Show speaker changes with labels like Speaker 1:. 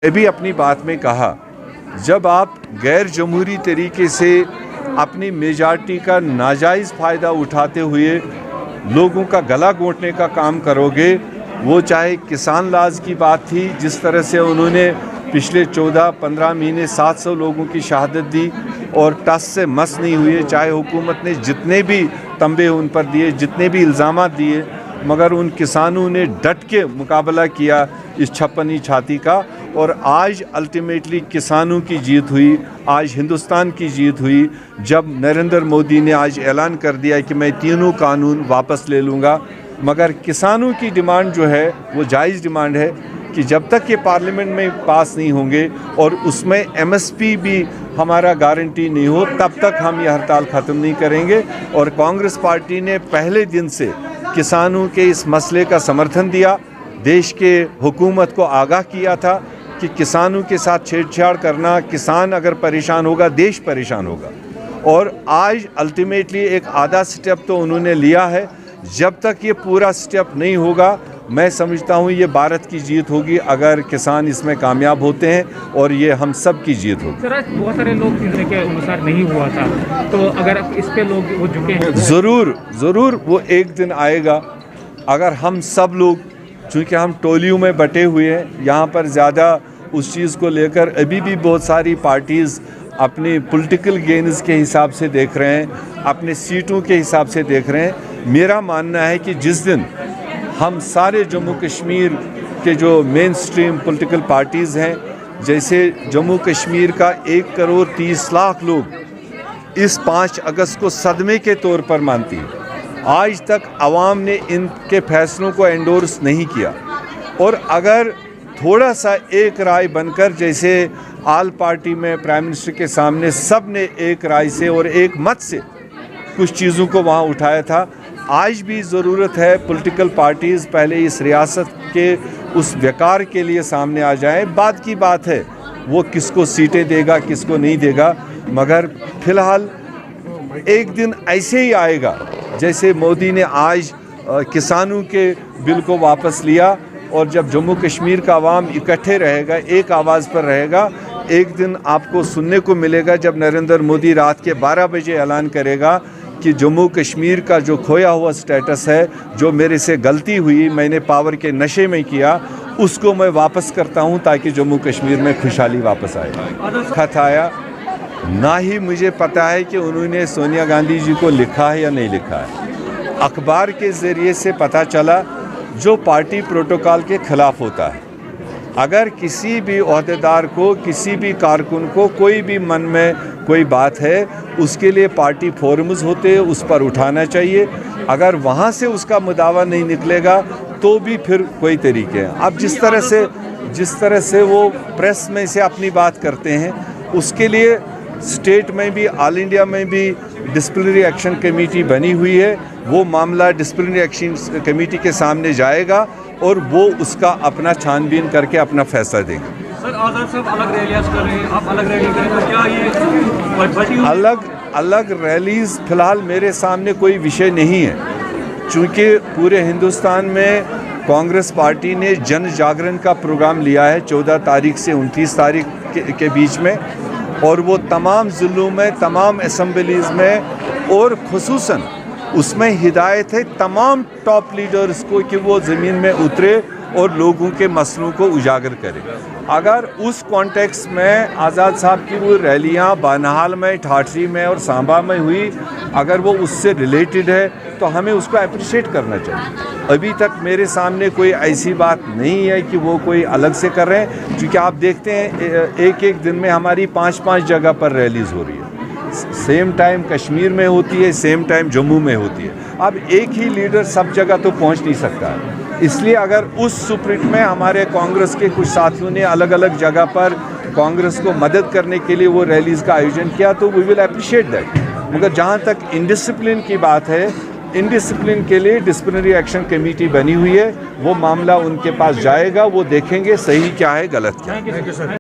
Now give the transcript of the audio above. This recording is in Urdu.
Speaker 1: ابھی اپنی بات میں کہا، جب آپ غیر جمہوری طریقے سے اپنی میجارٹی کا ناجائز فائدہ اٹھاتے ہوئے لوگوں کا گلا گھونٹنے کا کام کرو گے، وہ چاہے کسان لاز کی بات تھی، جس طرح سے انہوں نے پچھلے 14-15 مہینے 700 لوگوں کی شہادت دی اور ٹس سے مس نہیں ہوئے، چاہے حکومت نے جتنے بھی تنبے ان پر دیے، جتنے بھی الزامات دیے، مگر ان کسانوں نے ڈٹ کے مقابلہ کیا اس چھپنی چھاتی کا، اور آج الٹیمیٹلی کسانوں کی جیت ہوئی، آج ہندوستان کی جیت ہوئی جب نریندر مودی نے آج اعلان کر دیا کہ میں تینوں قانون واپس لے لوں گا۔ مگر کسانوں کی ڈیمانڈ جو ہے وہ جائز ڈیمانڈ ہے کہ جب تک یہ پارلیمنٹ میں پاس نہیں ہوں گے اور اس میں ایم ایس پی بھی ہمارا گارنٹی نہیں ہو، تب تک ہم یہ ہڑتال ختم نہیں کریں گے۔ اور کانگریس پارٹی نے پہلے دن سے کسانوں کے اس مسئلے کا سمرتھن دیا، دیش کے حکومت کو آگاہ کیا تھا کہ کسانوں کے ساتھ چھیڑ چھاڑ کرنا، کسان اگر پریشان ہوگا دیش پریشان ہوگا، اور آج الٹیمیٹلی ایک آدھا سٹیپ تو انہوں نے لیا ہے۔ جب تک یہ پورا سٹیپ نہیں ہوگا، میں سمجھتا ہوں یہ بھارت کی جیت ہوگی اگر کسان اس میں کامیاب ہوتے ہیں، اور یہ ہم سب کی جیت ہوگی۔
Speaker 2: سر، بہت سارے لوگ کے انوسار نہیں ہوا تھا، تو اگر اس پہ لوگ وہ جھکے ہیں،
Speaker 1: ضرور وہ ایک دن آئے گا اگر ہم سب لوگ، چونکہ ہم ٹولیوں میں بٹے ہوئے ہیں، یہاں پر زیادہ اس چیز کو لے کر ابھی بھی بہت ساری پارٹیز اپنی پولیٹیکل گینز کے حساب سے دیکھ رہے ہیں، اپنے سیٹوں کے حساب سے دیکھ رہے ہیں۔ میرا ماننا ہے کہ جس دن ہم سارے جموں کشمیر کے جو مین سٹریم پولیٹیکل پارٹیز ہیں، جیسے جموں کشمیر کا 1,30,00,000 لوگ اس 5 اگست کو صدمے کے طور پر مانتی ہیں، آج تک عوام نے ان کے فیصلوں کو انڈورس نہیں کیا، اور اگر تھوڑا سا ایک رائے بن کر، جیسے آل پارٹی میں پرائم منسٹر کے سامنے سب نے ایک رائے سے اور ایک مت سے کچھ چیزوں کو وہاں اٹھایا تھا، آج بھی ضرورت ہے پولیٹیکل پارٹیز پہلے اس ریاست کے اس وقار کے لیے سامنے آ جائیں۔ بعد کی بات ہے وہ کس کو سیٹیں دے گا، کس کو نہیں دے گا، مگر فی الحال ایک دن ایسے ہی آئے گا جیسے مودی نے آج کسانوں کے بل کو واپس لیا، اور جب جموں کشمیر کا عوام اکٹھے رہے گا، ایک آواز پر رہے گا، ایک دن آپ کو سننے کو ملے گا جب نریندر مودی رات کے 12 بجے اعلان کرے گا کہ جموں کشمیر کا جو کھویا ہوا سٹیٹس ہے، جو میرے سے غلطی ہوئی، میں نے پاور کے نشے میں کیا، اس کو میں واپس کرتا ہوں تاکہ جموں کشمیر میں خوشحالی واپس آئے۔ خط آیا، نہ ہی مجھے پتا ہے کہ انہوں نے سونیا گاندھی جی کو لکھا ہے یا نہیں لکھا ہے، اخبار کے ذریعے سے پتا چلا، جو پارٹی پروٹوکول کے خلاف ہوتا ہے۔ اگر کسی بھی عہدیدار کو، کسی بھی کارکن کو کوئی بھی من میں کوئی بات ہے، اس کے لیے پارٹی فورمز ہوتے ہیں، اس پر اٹھانا چاہیے، اگر وہاں سے اس کا مداوع نہیں نکلے گا تو بھی پھر کوئی طریقے ہیں۔ اب جس طرح سے وہ پریس میں سے اپنی بات کرتے ہیں، اس کے لیے اسٹیٹ میں بھی، آل انڈیا میں بھی ڈسپلنری ایکشن کمیٹی بنی ہوئی ہے، وہ معاملہ ڈسپلنری ایکشن کمیٹی کے سامنے جائے گا، اور وہ اس کا اپنا چھان بین کر کے اپنا فیصلہ دیں گے۔
Speaker 2: سر، آزاد صاحب الگ ریلیاں کر رہے ہیں، آپ الگ ریلی کریں تو کیا یہ
Speaker 1: الگ ریلیز فی الحال میرے سامنے کوئی وشے نہیں ہے، چونکہ پورے ہندوستان میں کانگریس پارٹی نے جن جاگرن کا پروگرام لیا ہے 14 تاریخ سے 29 تاریخ کے بیچ میں، اور وہ تمام ضلعوں میں، تمام اسمبلیز میں، اور خصوصاً اس میں ہدایت ہے تمام ٹاپ لیڈرز کو کہ وہ زمین میں اترے اور لوگوں کے مسئلوں کو اجاگر کرے۔ اگر اس کانٹیکس میں آزاد صاحب کی وہ ریلیاں بانہال میں، ٹھاٹری میں اور سانبا میں ہوئی، اگر وہ اس سے ریلیٹڈ ہے تو ہمیں اس کو اپریشیٹ کرنا چاہیے۔ ابھی تک میرے سامنے کوئی ایسی بات نہیں ہے کہ وہ کوئی الگ سے کر رہے ہیں، کیونکہ آپ دیکھتے ہیں ایک دن میں ہماری 5 جگہ پر ریلیز ہو رہی ہے، سیم ٹائم کشمیر میں ہوتی ہے، سیم ٹائم جموں میں ہوتی ہے۔ اب ایک ہی لیڈر سب جگہ تو پہنچ نہیں سکتا ہے، اس لیے اگر اس سپرٹ میں ہمارے کانگریس کے کچھ ساتھیوں نے الگ الگ جگہ پر کانگریس کو مدد کرنے کے لیے وہ ریلیز کا آیوجن کیا تو وی ول اپریشیٹ دیٹ، مگر جہاں تک انڈسپلن کی بات ہے، انڈسپلن کے لیے ڈسپلنری ایکشن کمیٹی بنی ہوئی ہے، وہ معاملہ ان کے پاس جائے گا، وہ دیکھیں گے صحیح کیا ہے، غلط کیا ہے۔